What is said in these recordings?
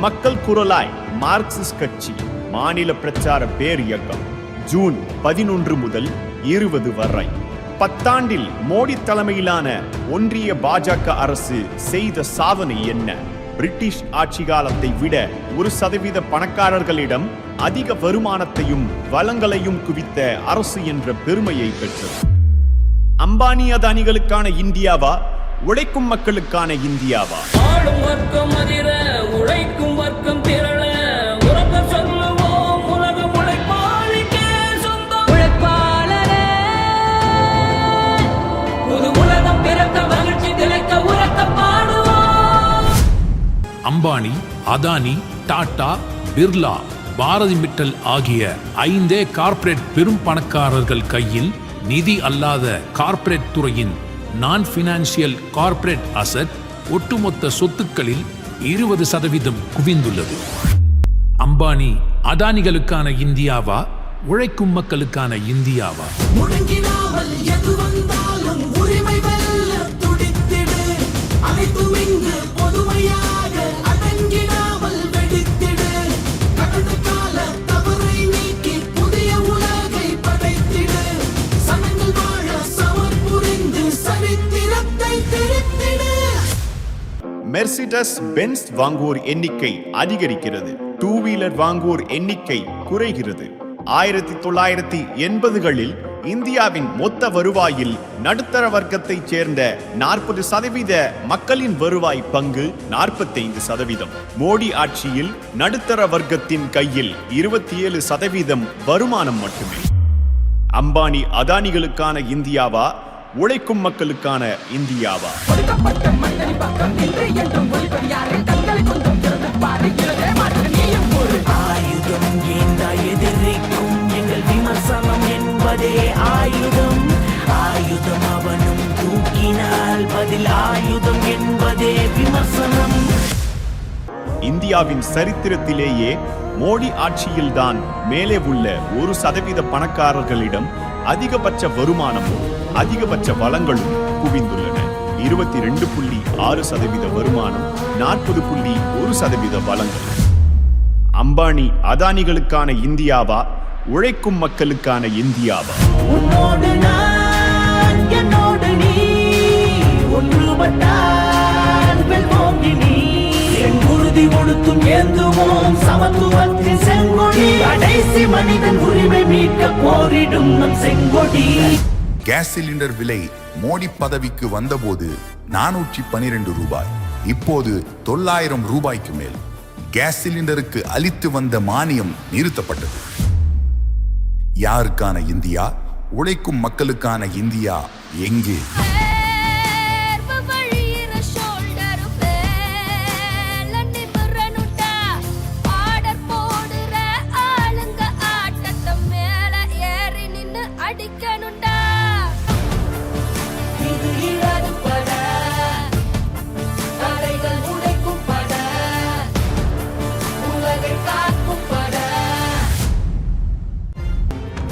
மக்கள் குரலாய் மார்க்சிஸ்ட் கட்சி மாநில பிரச்சார பேர் இயக்கம் ஜூன் 11 முதல் 20 வரை 10 ஆண்டில் மோடி தலைமையிலான ஒன்றிய பாஜக அரசு செய்த சாதனை என்ன? பிரிட்டிஷ் ஆட்சி காலத்தை விட 1% பணக்காரர்களிடம் அதிக வருமானத்தையும் வளங்களையும் குவித்த அரசு என்ற பெருமையை பெற்றது. அம்பானி அதானிகளுக்கான இந்தியாவா, உழைக்கும் மக்களுக்கான இந்தியாவா? ஆளும் வர்க்கம் அதிர, உழைக்கும் வர்க்கம் திரள, உறக்க சொல்லுவோம் உலகம் உழைப்பாளிக்கே சொந்தம். உழைப்பாளரே, புது உலகம் பிறக்க மகிழ்ச்சி திளைக்க உறக்க பாடுவோம். அம்பானி, அதானி, டாடா, பிர்லா, பாரதி மிட்டல் ஆகிய 5 கார்ப்பரேட் பெரும் பணக்காரர்கள் கையில் நிதி அல்லாத கார்ப்பரேட் துறையின் நான் பினான்சியல் கார்ப்பரேட் அசெட் ஒட்டுமொத்த சொத்துக்களில் 20% குவிந்துள்ளது. அம்பானி அதானிகளுக்கான இந்தியாவா, உழைக்கும் மக்களுக்கான இந்தியாவா? மெர்சிடஸ் பென்ஸ் வாங்குவோர் எண்ணிக்கை அதிகரிக்கிறது, 2 வீலர் வாங்குவோர் எண்ணிக்கை குறைகிறது. 1980களில் இந்தியாவின் மொத்த வருவாயில் நடுத்தர வர்க்கத்தைச் சேர்ந்த 40% மக்களின் வருவாய் பங்கு 45%. மோடி ஆட்சியில் நடுத்தர வர்க்கத்தின் கையில் 27% வருமானம் மட்டுமே. அம்பானி அதானிகளுக்கான இந்தியாவா, உழைக்கும் மக்களுக்கான இந்தியாவா? ஆயுதம் ஏந்தா எதிரிக்கும் எங்கள் விமர்சனம் என்பதே ஆயுதம். ஆயுதம் அவனும் தூக்கினால் பதில் ஆயுதம் என்பதே விமர்சனம். இந்தியாவின் சரித்திரத்திலேயே மோடி ஆட்சியில்தான் மேலே உள்ள 1% பணக்காரர்களிடம் அதிகபட்ச வருமானமும் அதிகபட்ச வளங்களும் குவிந்துள்ளன. 22.6% வருமானம், 40.1% வளங்கள். அம்பானி அதானிகளுக்கான இந்தியாவா, உழைக்கும் மக்களுக்கான இந்தியாவா? உன்னோடு நான், என்னோடு நீ, ஒன்றுபட்டால் வெல்வோம் இனி. என் உறுதி ஒழுத்தும் ஏந்துவோம் சமத்துவத்தின் செங்கொடி. கடைசி மனிதன் உரிமை மீட்க போரிடும் நம் செங்கொடி. கேஸ் சிலிண்டர் விலை மோடி பதவிக்கு வந்தபோது 412 ரூபாய், இப்போது 900 ரூபாய்க்கு மேல். கேஸ் சிலிண்டருக்கு அளித்து வந்த மானியம் நிறுத்தப்பட்டது. யாருக்கான இந்தியா, உழைக்கும் மக்களுக்கான இந்தியா எங்கே?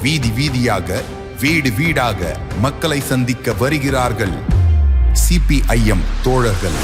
வீதி வீதியாக, வீடு வீடாக மக்களை சந்திக்க வருகிறார்கள் CPIM தோழர்கள்.